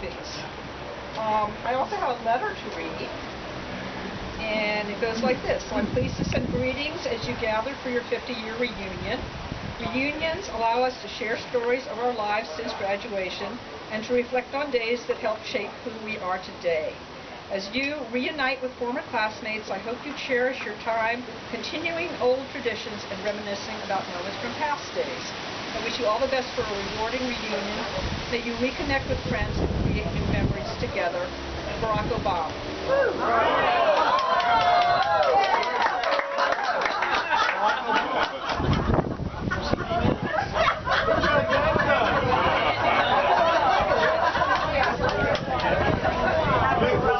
trophies. I also have a letter to read, and it goes like this. So I'm pleased to send greetings as you gather for your 50-year reunion. Reunions allow us to share stories of our lives since graduation and to reflect on days that helped shape who we are today. As you reunite with former classmates, I hope you cherish your time continuing old traditions and reminiscing about moments from past days. I wish you all the best for a rewarding reunion. May you reconnect with friends and create new memories together. Barack Obama.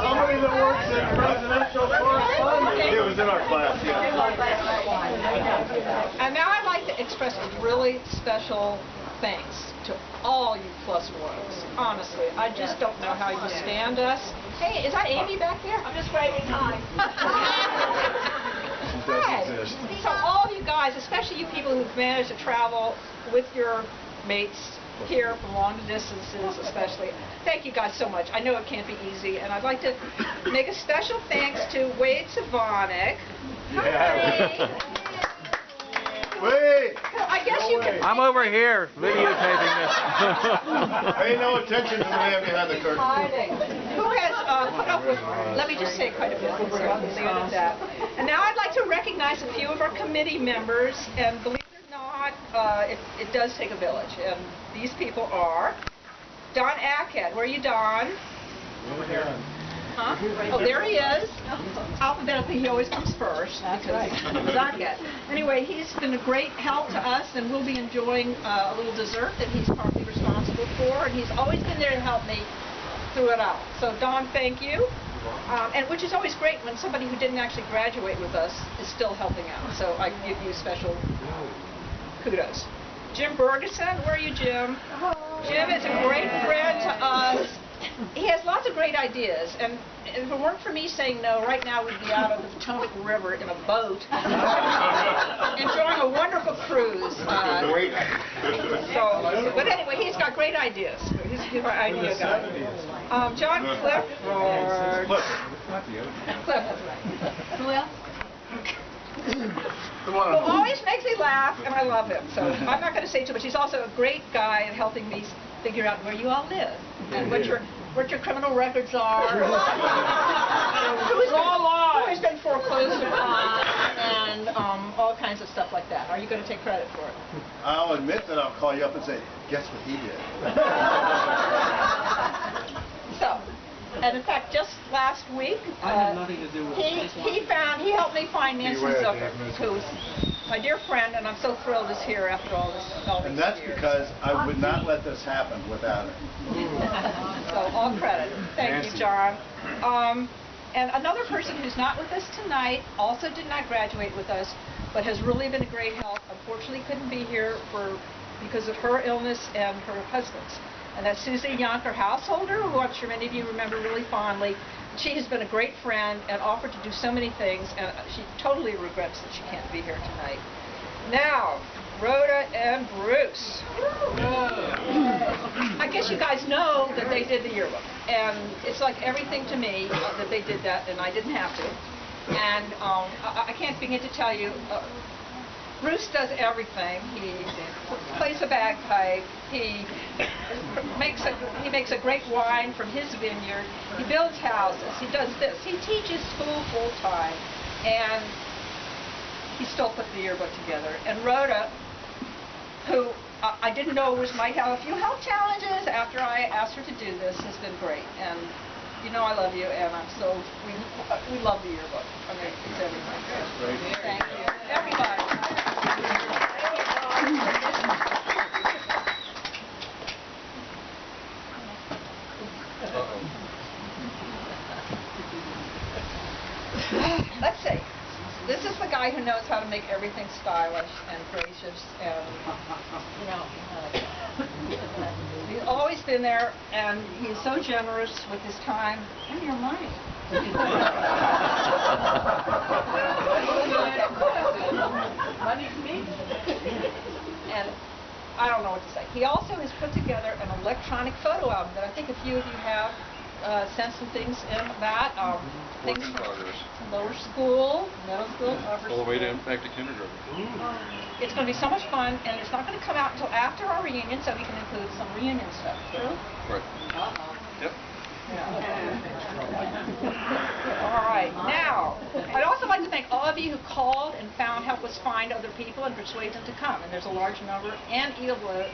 Somebody that works in presidential correspondence. It was in our class, yeah. And now I'd like to express a really special thanks to all you plus ones. Honestly, I just don't know how you stand us. Hey, is that Amy back there? I'm just waving hi. Hi. So all you guys, especially you people who've managed to travel with your mates here from long distances especially, thank you guys so much. I know it can't be easy, and I'd like to make a special thanks to Wade Savanek. Hi. Wait! I guess you can... I'm over here videotaping this. Pay no attention to the man behind the curtain. Who has put up with, let me just say, quite a bit, so I'll leave it at that. And now I'd like to recognize a few of our committee members, and believe it or not, it does take a village. And these people are Don Ackhead. Where are you, Don? Over here. Huh? Oh, there he is. Alphabetically, he always comes first. That's right. Ackhead. Anyway, he's been a great help to us, and we'll be enjoying a little dessert that he's partly responsible for, and he's always been there to help me through it all. So, Don, thank you. And which is always great when somebody who didn't actually graduate with us is still helping out. So I give you special kudos. Jim Bergeson, where are you, Jim? Jim is a great friend to us. He has lots of great ideas, and if it weren't for me saying no, right now we'd be out on the Potomac River in a boat, enjoying a wonderful cruise. But anyway, he's got great ideas. He's a good idea guy. John Clifford. Who else? Who always makes me laugh, and I love him. So I'm not going to say too much. He's also a great guy at helping me figure out where you all live and what your criminal records are. Who's been foreclosed upon, and all kinds of stuff like that. Are you going to take credit for it? I'll admit that I'll call you up and say, guess what he did? So, and in fact, just last week, he helped me find Nancy Zucker, who's my dear friend, and I'm so thrilled is here after all these years. And that's because I would not let this happen without her. So, all credit. Thank you, John. And another person who's not with us tonight also did not graduate with us, but has really been a great help. Unfortunately, couldn't be here because of her illness and her husband's. And that's Susie Yonker Householder, who I'm sure many of you remember really fondly. She has been a great friend and offered to do so many things, and she totally regrets that she can't be here tonight. Now, Rhoda and Bruce. I guess you guys know that they did the yearbook, and it's like everything to me that they did that, and I didn't have to. And I can't begin to tell you, Bruce does everything. He plays a bagpipe. He makes a great wine from his vineyard. He builds houses. He does this. He teaches school full time, and he still put the yearbook together. And Rhoda, who I didn't know might have a few health challenges after I asked her to do this, has been great. And you know I love you, and we love the yearbook. I mean, it's everything. Thank you, everybody. Let's see. This is the guy who knows how to make everything stylish and gracious, and he's always been there, and he's so generous with his time and your money. Money's me. And I don't know what to say. He also has put together an electronic photo album that I think a few of you have sent some things in that. Things from lower school, middle school, upper school. All the way to back to kindergarten. It's going to be so much fun, and it's not going to come out until after our reunion, so we can include some reunion stuff too. Right. Yep. All right. Now, I'd also like to thank all of you who called and helped us find other people and persuade them to come. And there's a large number. And Evelyn.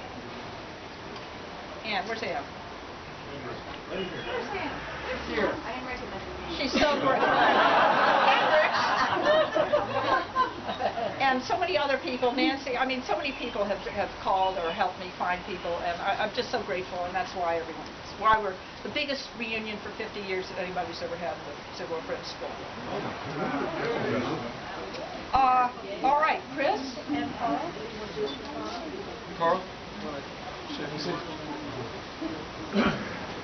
And where's Ann? Here. She's so great. And so many other people, Nancy, I mean, so many people have called or helped me find people, and I'm just so grateful, and that's why why we're the biggest reunion for 50 years that anybody's ever had in the Sidwell Friends School. All right, Chris and Carl. Carl?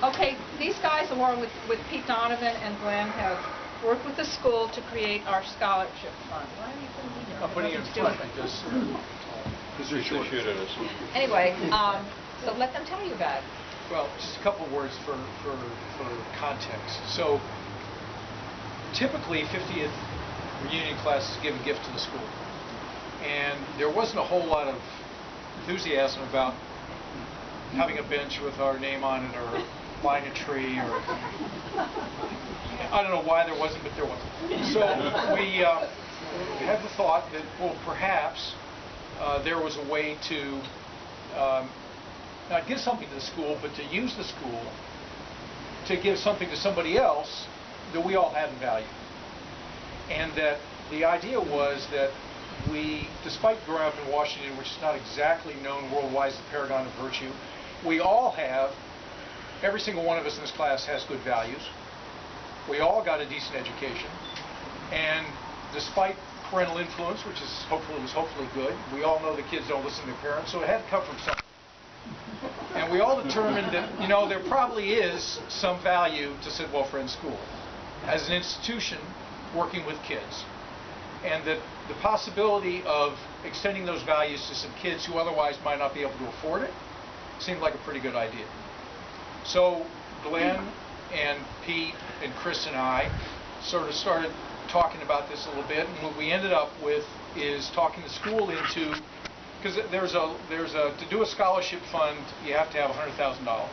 Okay, these guys, along with Pete Donovan and Glenn, have worked with the school to create our scholarship fund. Why are you putting it in front? Because they're short. Anyway, so let them tell you about it. Well, just a couple words for context. So, typically, 50th reunion classes give a gift to the school, and there wasn't a whole lot of enthusiasm about having a bench with our name on it or buying a tree, or I don't know why there wasn't, but there wasn't. So we had the thought that, well, perhaps there was a way to not give something to the school, but to use the school to give something to somebody else that we all had in value. And that the idea was that we, despite growing up in Washington, which is not exactly known worldwide as the paragon of virtue, we all have, every single one of us in this class has good values. We all got a decent education. And despite parental influence, which is hopefully good, we all know the kids don't listen to their parents, so it had to come from something. And we all determined that, you know, there probably is some value to Sidwell Friends School as an institution working with kids. And that the possibility of extending those values to some kids who otherwise might not be able to afford it seemed like a pretty good idea. So Glenn and Pete and Chris and I sort of started talking about this a little bit, and what we ended up with is talking the school into, because to do a scholarship fund, you have to have $100,000.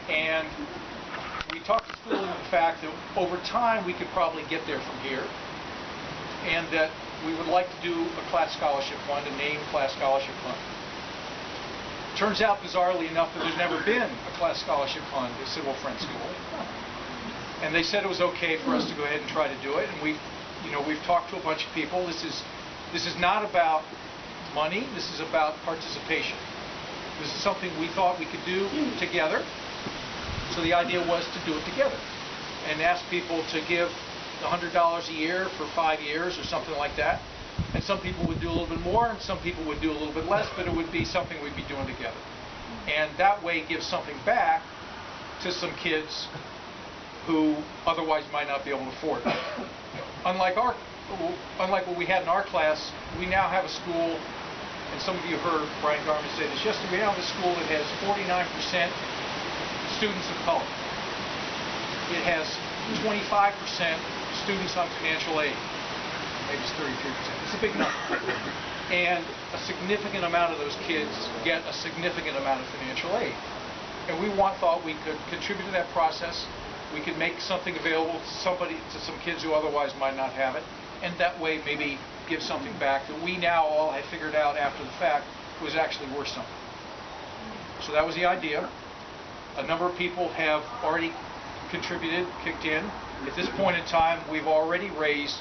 And we talked the school into the fact that over time we could probably get there from here, and that we would like to do a class scholarship fund, a named class scholarship fund. Turns out, bizarrely enough, that there's never been a class scholarship fund at Sidwell Friends School. And they said it was okay for us to go ahead and try to do it. And we've talked to a bunch of people. This is not about money. This is about participation. This is something we thought we could do together. So the idea was to do it together and ask people to give $100 a year for 5 years or something like that. And some people would do a little bit more, and some people would do a little bit less, but it would be something we'd be doing together. And that way give something back to some kids who otherwise might not be able to afford it. Unlike what we had in our class, we now have a school, and some of you heard Brian Garman say this yesterday, we now have a school that has 49% students of color. It has 25% students on financial aid. Maybe it's 33%. It's a big number. And a significant amount of those kids get a significant amount of financial aid. And we thought we could contribute to that process. We could make something available to some kids who otherwise might not have it. And that way maybe give something back that we now all had figured out after the fact was actually worth something. So that was the idea. A number of people have already contributed, kicked in. At this point in time, we've already raised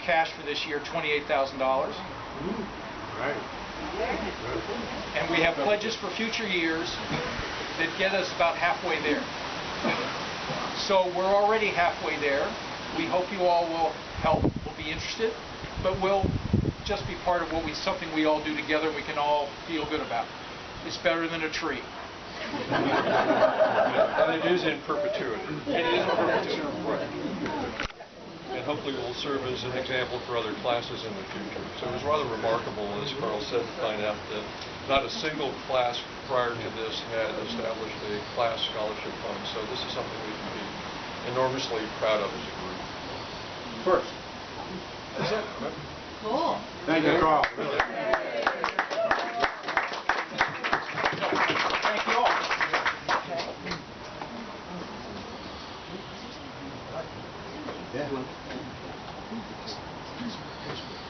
cash for this year, $28,000. Right. And we have pledges for future years that get us about halfway there. So we're already halfway there. We hope you all will help, will be interested, but we'll just be part of something we all do together and we can all feel good about. It's better than a tree. And it is in perpetuity. It is in perpetuity. Right. and hopefully will serve as an example for other classes in the future. So it was rather remarkable, as Carl said, to find out that not a single class prior to this had established a class scholarship fund. So this is something we can be enormously proud of as a group. First. That's it. Cool. Thank you, Carl. Thank you all.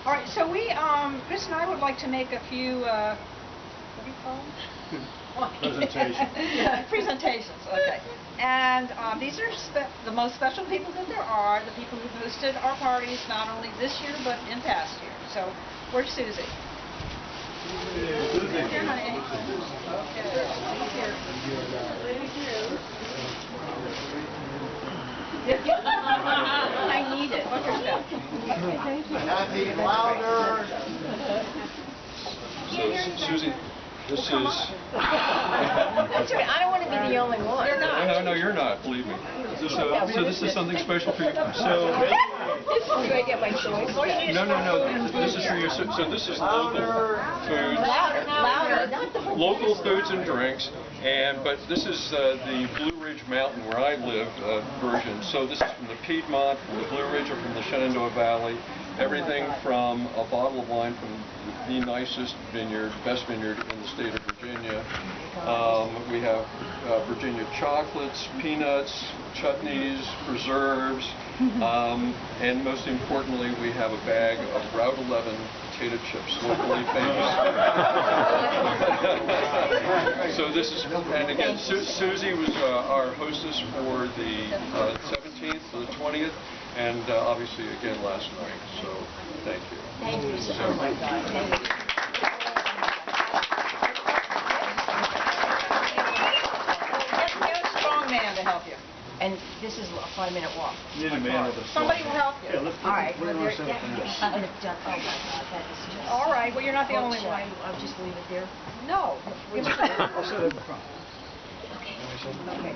All right, so Chris and I would like to make a few, what do you call them? Presentations, okay. And these are the most special people that there are, the people who hosted our parties, not only this year, but in past years. So, where's Susie? Here, honey. I need it. What's your step? Kathy, louder. So, Susie, this is... That's right. I don't want to be the only one. You're not. No, you're not, believe me. So this is something special for you. So... Do I get my choice? No. This is for you. So this is local foods. Louder. Not the whole Local foods and drinks, but this is the Blue Ridge Mountain where I live version. So this is from the Piedmont, from the Blue Ridge, or from the Shenandoah Valley. Everything from a bottle of wine from the nicest vineyard, best vineyard in the state of Virginia. We have Virginia chocolates, peanuts, chutneys, preserves, and most importantly, we have a bag of Route 11 potato chips, locally famous. So this is, and again, Susie was our hostess for the 17th to the 20th, and obviously again last night. So thank you. Thank you so much. Thank you. Get a strong man to help you. And this is a 5-minute walk. You need a man with a Somebody will help you. Yeah, All right. Where do you want to set up the next? Oh my God, that is just... All right, well, you're not the Well, only should one. I'll just leave it there. No. I'll sit up in front. Okay.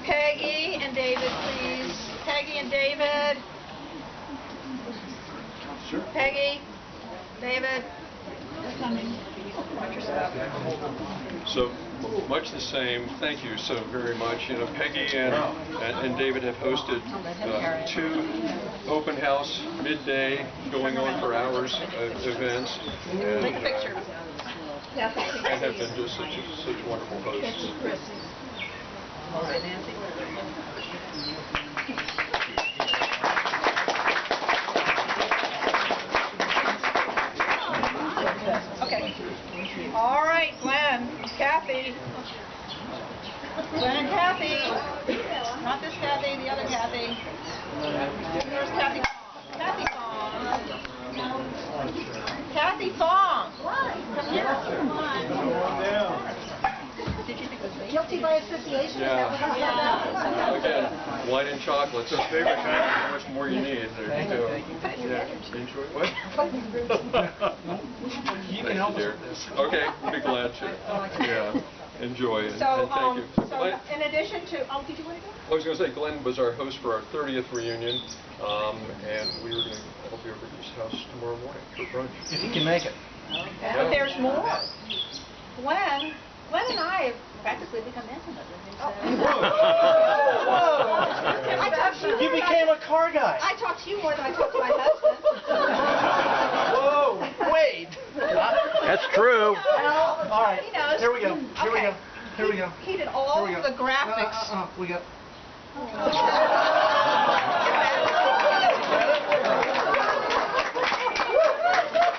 Peggy and David, please. Peggy and David. Sure. Peggy, David. Watch your step. So much the same. Thank you so very much. You know, Peggy and David have hosted 2 open house midday, going on for hours events, and Take a picture. and have been just such wonderful hosts. Okay, Nancy. Okay. All right, Glenn, Kathy. Glenn and Kathy. Not this Kathy, the other Kathy. There's Kathy. Kathy Fong. Kathy Fong. Come here. Did you think it was me? Guilty by association? Yeah. Is that what you said? Again, wine and chocolates. It's favorite kind. How much more you need? There you go. Yeah. Enjoy. What? You Thank can help you, us dear. with this. Okay, we'll be glad to. Yeah. Enjoy and So, thank you. So so Glenn, in addition to, did you want to go? I was going to say Glenn was our host for our 30th reunion, and we were going to all be over at his house tomorrow morning for brunch. If you can make it. But there's more. Glenn and I have practically become intimate. I talked to you. You became a car guy. I talked to you more than I talked to my husband. Whoa, wait. That's true. All right, He knows. here we go. Here we Okay. go. Here we go. He did all Here we go. the graphics. We go. You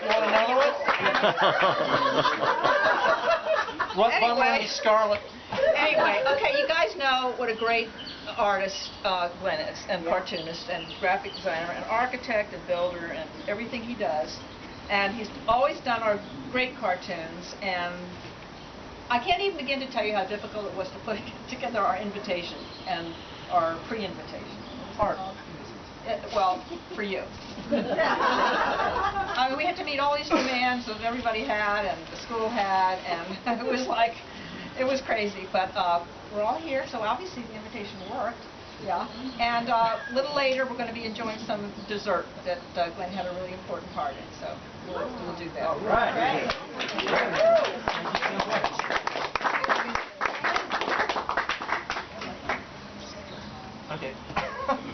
want another one? What Anyway. Scarlet? Anyway, okay, you guys know what a great artist Glenn is, and cartoonist, and graphic designer, and architect, and builder, and everything he does. And he's always done our great cartoons, and I can't even begin to tell you how difficult it was to put together our invitation and our pre-invitation. It's hard. Well, for you. I mean, we had to meet all these demands that everybody had, and the school had, and it was crazy. But we're all here, so obviously the invitation worked. Yeah. And a little later, we're going to be enjoying some dessert that Glenn had a really important part in. So we'll do that. All right. Okay.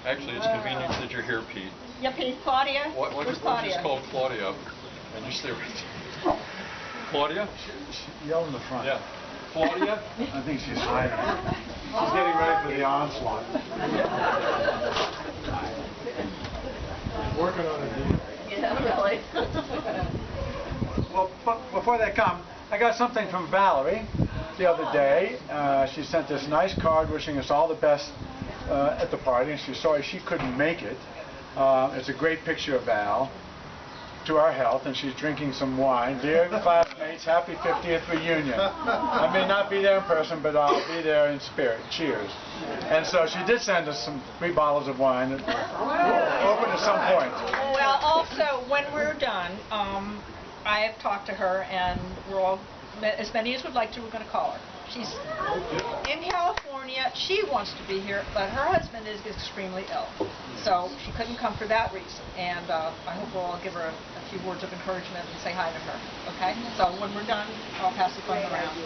Actually, it's convenient that you're here, Pete. Yeah, Pete. Claudia? Where's Claudia? Just call Claudia up and just stay right there. Claudia? Yell in the front. Yeah. Claudia? I think she's hiding. She's getting ready for the onslaught. Working on it. Yeah, really. Well, before they come, I got something from Valerie the other day. She sent this nice card wishing us all the best at the party, and she's sorry she couldn't make it. It's a great picture of Val, to our health, and she's drinking some wine. Dear classmates, happy 50th reunion. I may not be there in person, but I'll be there in spirit. Cheers. And so she did send us some 3 bottles of wine. We'll open at some point. Well, also, when we're done, I have talked to her, and we're all, as many as would like to, we're going to call her. She's in California. She wants to be here, but her husband is extremely ill. So she couldn't come for that reason. And I hope we'll all give her a few words of encouragement and say hi to her. Okay? So when we're done, I'll pass the phone around.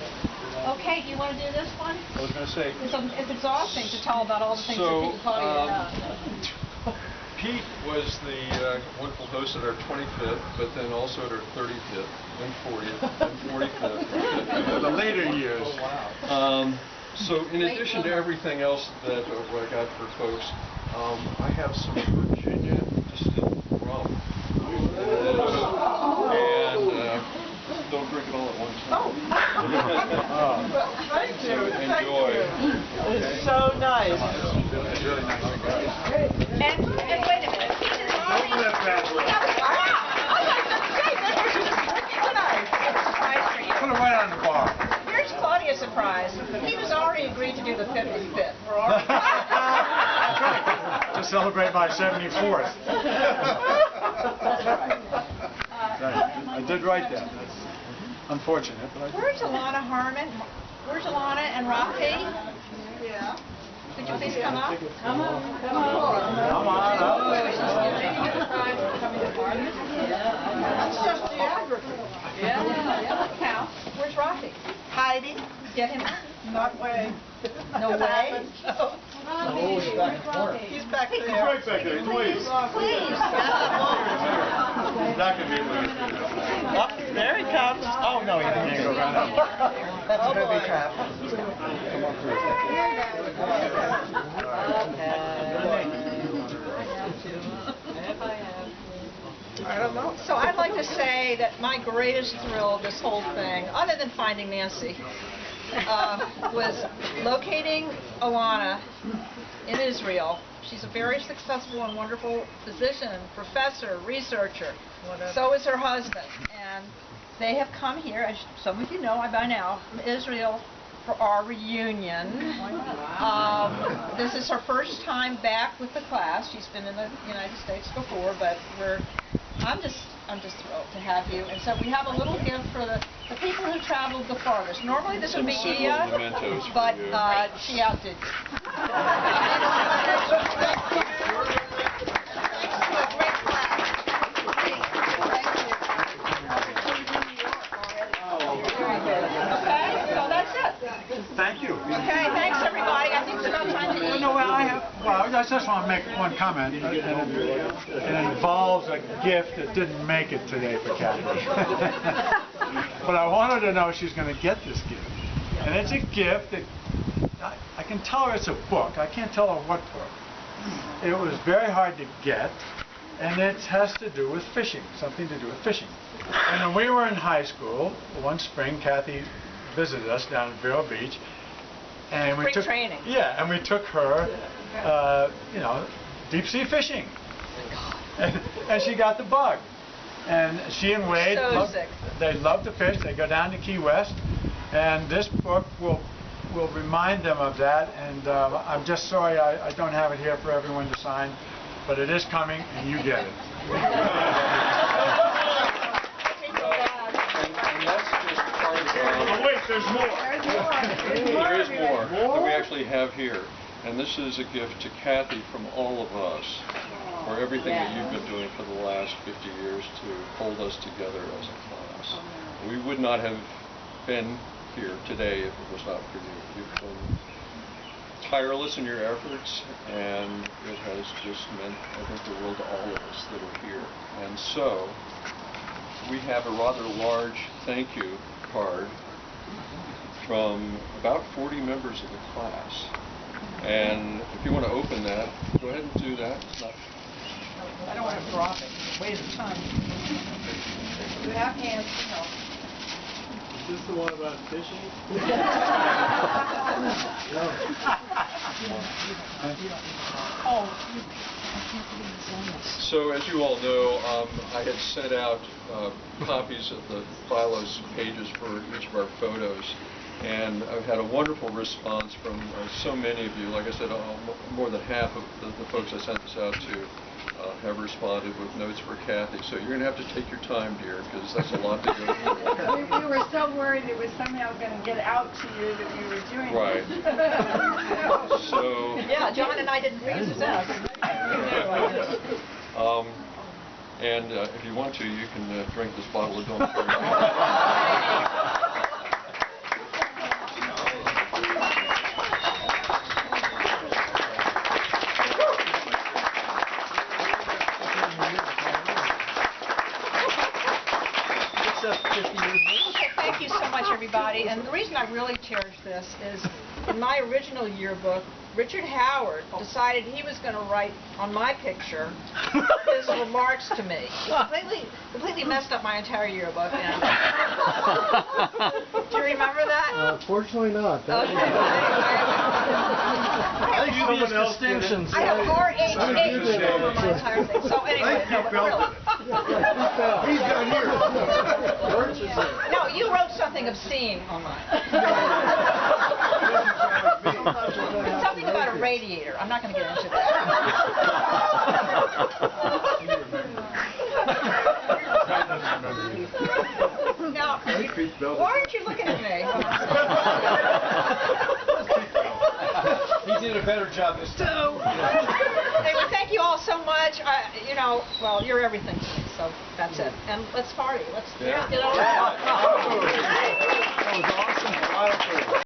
Okay, do you want to do this one? I was going to say. It's exhausting to tell about all the things that people call you. Pete was the wonderful host at our 25th, but then also at our 35th, then 40th, then 45th. The later years. So in addition to everything else that I got for folks, I have some Virginia distilled rum. And don't drink it all at once. Thank So enjoy. It's so nice. It's really nice. And wait a minute. Open that bad boy. Put it right on the bar. Here's Claudia's surprise. He was already agreed to do the 55th. We're already To celebrate my 74th. I did write that. That's unfortunate, but I did. Where's Alana Harmon? Where's Alana and Rocky? Yeah. Could you please come up? Come on. Come on up. That's just geography. Yeah. Counts. Where's Rocky? Hiding. Get him out. Not way. No way. Oh, he's back and forth. He's back He's there. right back there, please. Please. That can be moved. Oh, there he comes. Oh, no, he didn't go right up. That's a booby trap. I don't know. So I'd like to say that my greatest thrill of this whole thing, other than finding Nancy, was locating Alana in Israel. She's a very successful and wonderful physician, professor, researcher. So is her husband. And they have come here, as some of you know by now, from Israel for our reunion. This is her first time back with the class. She's been in the United States before, but I'm just thrilled to have you. And so we have a little gift for the people who traveled the farthest. Normally this would be Ia, but she outdid you. Okay, so that's it. Thank you. Okay, thanks everybody. I think it's about time to eat. No, I just want to make one comment. It involves a gift that didn't make it today for Kathy. But I want her to know she's going to get this gift. And it's a gift that I can tell her it's a book. I can't tell her what book. It was very hard to get, and it has to do with fishing, something to do with fishing. And when we were in high school, one spring, Kathy visited us down at Vero Beach, and we took training. Yeah, and we took her, deep sea fishing, and she got the bug. And she and Wade, they love to fish. They go down to Key West, and this book will remind them of that. And I'm just sorry I don't have it here for everyone to sign, but it is coming, and you get it. And that's just part of Oh, wait, there's more. There is more that we actually have here. And this is a gift to Kathy from all of us for everything that you've been doing for the last 50 years to hold us together as a class. We would not have been here today if it was not for you. You've been tireless in your efforts, and it has just meant, I think, the world to all of us that are here. And so, we have a rather large thank you card from about 40 members of the class. And if you want to open that, go ahead and do that. It's not... I don't want to drop it. Waste of time. You have hands to help. Is this the one about fishing? So, as you all know, I had sent out copies of the Philo's pages for each of our photos, and I've had a wonderful response from so many of you. Like I said, more than half of the folks I sent this out to have responded with notes for Kathy. So you're going to have to take your time, dear, because that's a lot to go through. We were so worried it was somehow going to get out to you that we were doing Right. this. So... Yeah, John and I didn't freeze this out. And if you want to, you can drink this bottle of Don Perignon. Okay, thank you so much, everybody. And the reason I really cherish this is, in my original yearbook, Richard Howard decided he was going to write on my picture his remarks to me. He completely messed up my entire yearbook. And do you remember that? Fortunately not. Okay. I think someone else did it. I have R-H-H over my entire thing. So anyway, no, but really. He's down here. No, you wrote something obscene on mine. Something about a radiator. I'm not going to get into that. Now, why aren't you looking at me? He did a better job this time. Anyway, thank you all so much. Well, you're everything to me, so that's it. And let's party. Let's get on. That was awesome.